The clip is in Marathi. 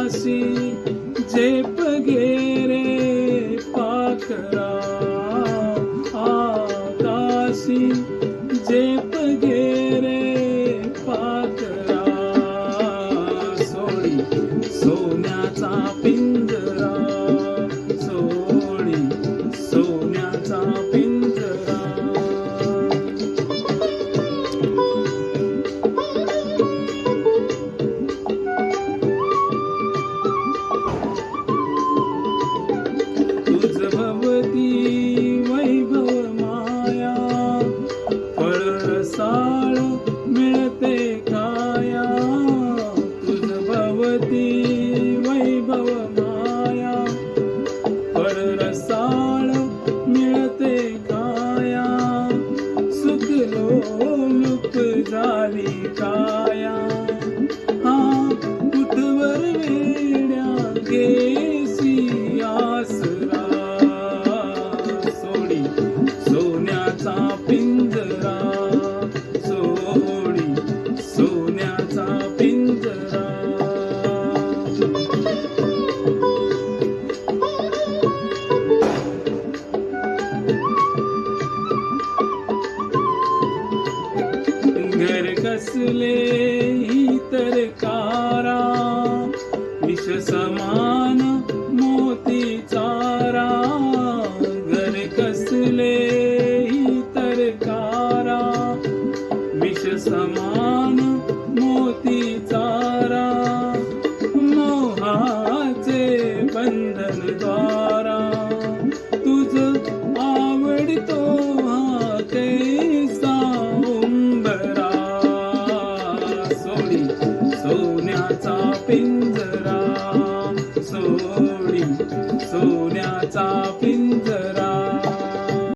आकाशी झेप घे रे पाखरा, आकाशी झेप घे रे पाखरा, सोडी सोन्याचा पिंजरा, सोडी सोन्याचा पिंजरा. तुझ भवती वैभव माया, फळ रसाळ मिळते खाया. तुझ भवती वैभव माया, फळ रसाळ मिळते खाया. सुख लोलुप झाली काया, हा कुठवर वेड्या घेसी आसरा, सोडी सोन्याचा पिंजरा, सोडी सोन्याचा पिंजरा. घर कसले ही तरकारा, विष समान मोती चारा. घर कसले ही तरकारा, विष समान मोती चारा. मोहाचे बंधन द्वारा, तुझ आवडतो हा कैसा उंबरा, सोडी सोन्याचा पिंजरा, सोडी सोन्याचा पिंजरा.